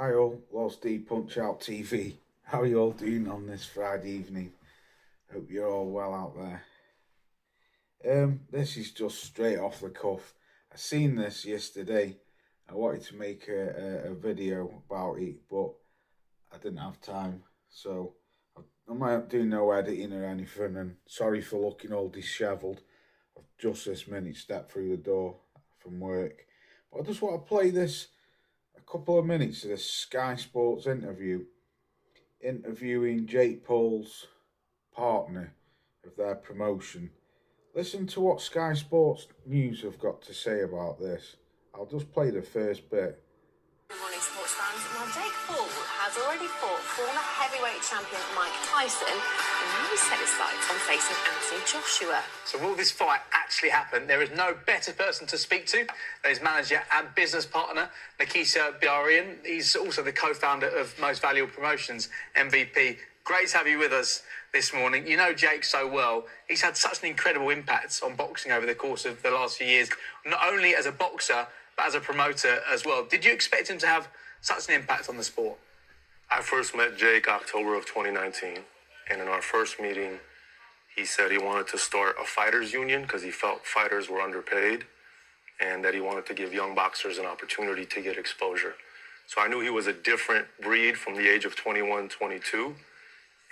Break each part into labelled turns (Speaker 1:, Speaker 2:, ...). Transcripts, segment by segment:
Speaker 1: Hi all, Lost D Punch Out TV. How are you all doing on this Friday evening? Hope you're all well out there. This is just straight off the cuff. I seen this yesterday. I wanted to make a video about it, but I didn't have time. So I'm not doing no editing or anything, and sorry for looking all dishevelled. I've just this minute stepped through the door from work. But I just want to play this a couple of minutes of this Sky Sports interview interviewing Jake Paul's partner of their promotion. Listen to what Sky Sports News have got to say about this. I'll just play the first bit.
Speaker 2: Good morning, sports fans. Now, Jake Paul has already fought former heavyweight champion Mike Tyson, and now he's set his sights on facing Anthony Joshua.
Speaker 3: So will this fight actually happen? There is no better person to speak to than his manager and business partner, Nikita Biarian. He's also the co-founder of Most Valuable Promotions, MVP. Great to have you with us this morning. You know Jake so well. He's had such an incredible impact on boxing over the course of the last few years, not only as a boxer, but as a promoter as well. Did you expect him to have such an impact on the sport?
Speaker 4: I first met Jake October of 2019, and in our first meeting, he said he wanted to start a fighters union because he felt fighters were underpaid and that he wanted to give young boxers an opportunity to get exposure. So I knew he was a different breed from the age of 21, 22,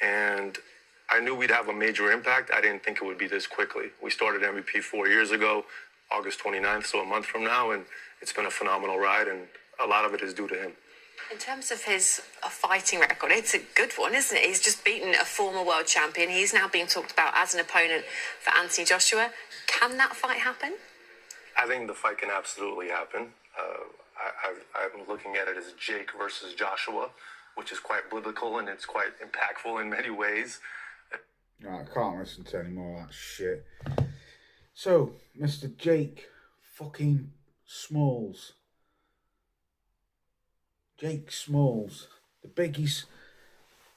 Speaker 4: and I knew we'd have a major impact. I didn't think it would be this quickly. We started MVP 4 years ago, August 29th, so a month from now, and it's been a phenomenal ride, and a lot of it is due to him.
Speaker 2: In terms of his fighting record, it's a good one, isn't it? He's just beaten a former world champion. He's now being talked about as an opponent for Anthony Joshua. Can that fight happen?
Speaker 4: I think the fight can absolutely happen. I'm looking at it as Jake versus Joshua, which is quite biblical and it's quite impactful in many ways.
Speaker 1: I can't listen to any more of that shit. So, Mr. Jake fucking Smalls. Jake Smalls.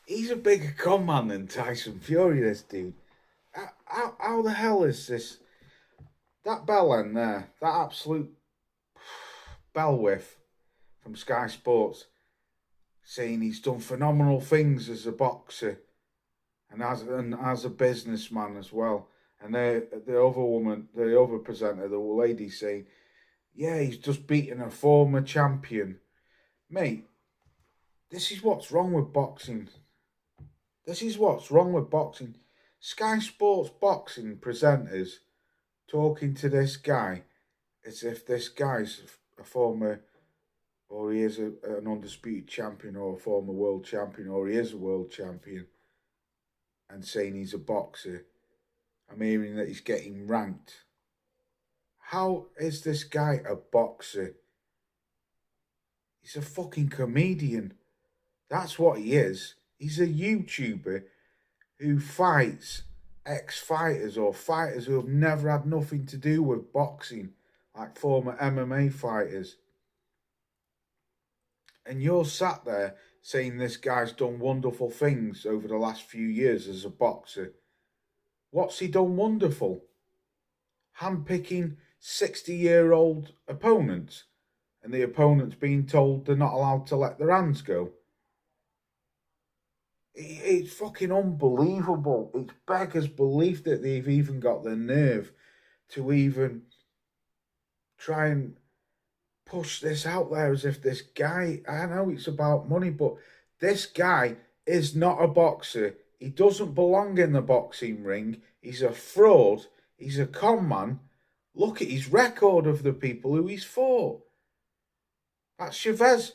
Speaker 1: He's a bigger con man than Tyson Fury, this dude. How the hell is this? That bell end there, that absolute bell whiff from Sky Sports, saying he's done phenomenal things as a boxer and as a businessman as well. And the other woman, the other presenter, the lady saying, yeah, he's just beaten a former champion. Mate, this is what's wrong with boxing. This is what's wrong with boxing. Sky Sports boxing presenters talking to this guy as if this guy's a former, or he is an undisputed champion, or a former world champion, or he is a world champion, and saying he's a boxer. I'm hearing that he's getting ranked. How is this guy a boxer? He's a fucking comedian. That's what he is. He's a YouTuber who fights ex-fighters or fighters who have never had nothing to do with boxing, like former MMA fighters. And you're sat there saying this guy's done wonderful things over the last few years as a boxer. What's he done wonderful? Handpicking 60-year-old opponents, and the opponents being told they're not allowed to let their hands go. It's fucking unbelievable. It's beggars belief that they've even got the nerve to even try and push this out there as if this guy, I know it's about money, but this guy is not a boxer. He doesn't belong in the boxing ring. He's a fraud. He's a con man. Look at his record of the people who he's fought. That Chavez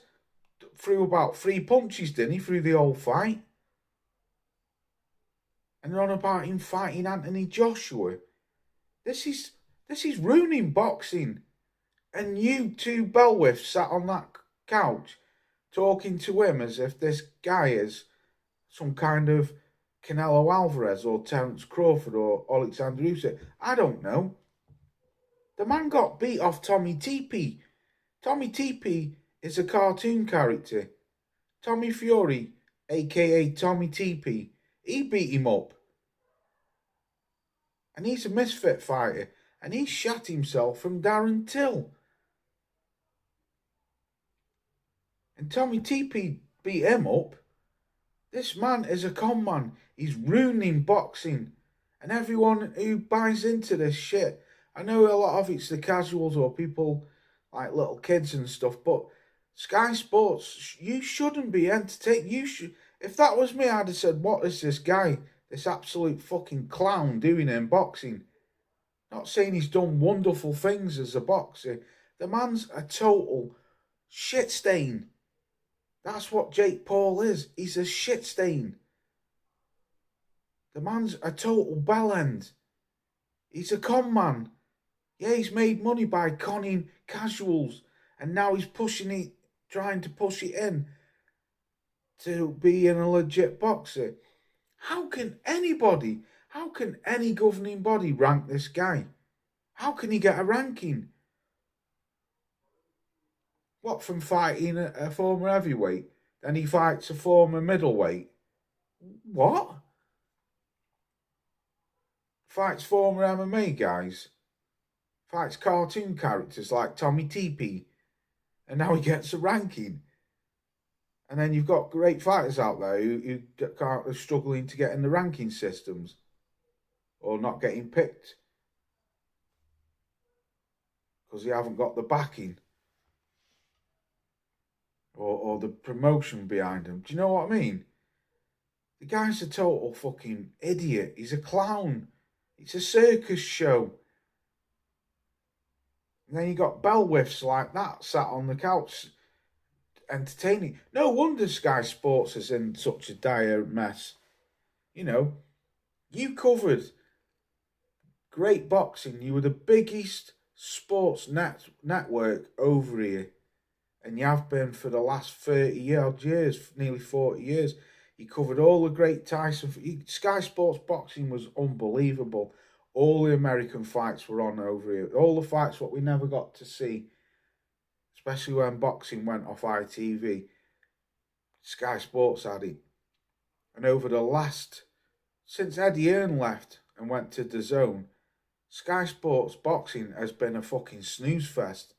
Speaker 1: threw about 3 punches, didn't he, through the whole fight? And they're on about him fighting Anthony Joshua. This is ruining boxing. And you two bellwhiffs sat on that couch talking to him as if this guy is some kind of Canelo Alvarez or Terence Crawford or Alexander Usyk. I don't know. The man got beat off Tommy Teepee. Tommy Teepee is a cartoon character. Tommy Fury, a.k.a. Tommy Teepee, he beat him up. And he's a misfit fighter. And he shot himself from Darren Till. And Tommy TP beat him up. This man is a con man. He's ruining boxing. And everyone who buys into this shit, I know a lot of it's the casuals or people like little kids and stuff, but Sky Sports, you shouldn't be entertained. You should. If that was me, I'd have said, what is this guy, this absolute fucking clown doing in boxing? Not saying he's done wonderful things as a boxer. The man's a total shit stain. That's what Jake Paul is. He's a shit stain. The man's a total bellend. He's a con man. Yeah, he's made money by conning casuals. And now he's pushing it, trying to push it in to being a legit boxer. How can any governing body rank this guy? How can he get a ranking? What, from fighting a former heavyweight? Then he fights a former middleweight? What? Fights former MMA guys? Fights cartoon characters like Tommy TP? And now he gets a ranking? And then you've got great fighters out there who are struggling to get in the ranking systems or not getting picked because they haven't got the backing or the promotion behind them. Do you know what I mean? The guy's a total fucking idiot. He's a clown. It's a circus show. And then you got bellwhiffs like that sat on the couch entertaining. No wonder Sky Sports is in such a dire mess. You know, you covered great boxing. You were the biggest sports network over here. And you have been for the last 30 odd years, nearly 40 years. You covered all the great Tyson. Sky Sports boxing was unbelievable. All the American fights were on over here. All the fights what we never got to see, especially when boxing went off ITV. Sky Sports had it. And over the since Eddie Hearn left and went to DAZN, Sky Sports boxing has been a fucking snooze fest.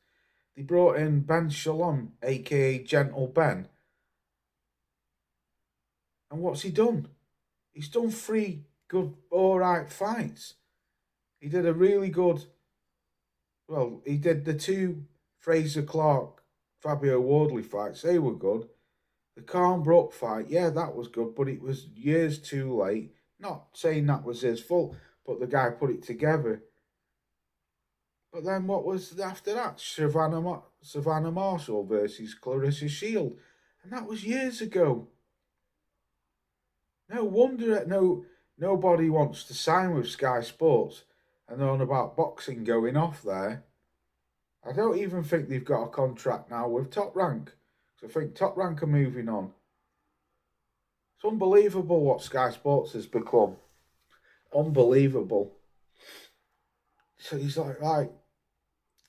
Speaker 1: They brought in Ben Shalom, aka Gentle Ben. And what's he done? He's done 3 good, alright fights. He did a really good, he did the 2 Fraser Clark, Fabio Wardley fights. They were good. The Khan Brook fight, yeah, that was good, but it was years too late. Not saying that was his fault, but the guy put it together. But then what was after that? Savannah Marshall versus Clarissa Shield. And that was years ago. No wonder nobody wants to sign with Sky Sports and they're on about boxing going off there. I don't even think they've got a contract now with Top Rank. So I think Top Rank are moving on. It's unbelievable what Sky Sports has become. Unbelievable. So he's like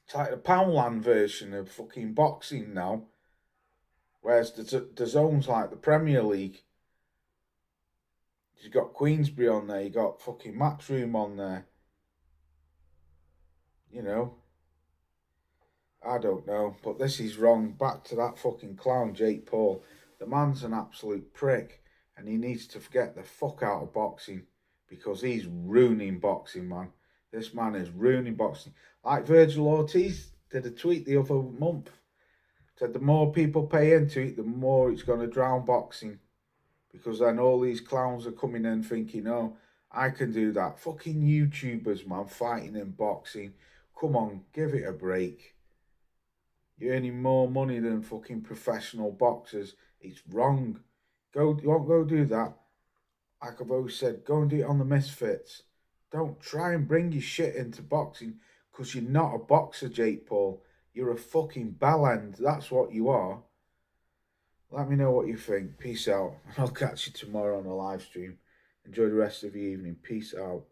Speaker 1: it's like the Poundland version of fucking boxing now. Whereas the zone's like the Premier League. You've got Queensbury on there, you got fucking Matchroom on there. You know. I don't know, but this is wrong. Back to that fucking clown, Jake Paul. The man's an absolute prick, and he needs to get the fuck out of boxing because he's ruining boxing, man. This man is ruining boxing. Like Virgil Ortiz did a tweet the other month. Said the more people pay into it, the more it's going to drown boxing. Because then all these clowns are coming in thinking, oh, I can do that. Fucking YouTubers, man, fighting in boxing. Come on, give it a break. You're earning more money than fucking professional boxers. It's wrong. You won't go do that. Like I've always said, go and do it on the Misfits. Don't try and bring your shit into boxing because you're not a boxer, Jake Paul. You're a fucking bellend. That's what you are. Let me know what you think. Peace out. I'll catch you tomorrow on the live stream. Enjoy the rest of your evening. Peace out.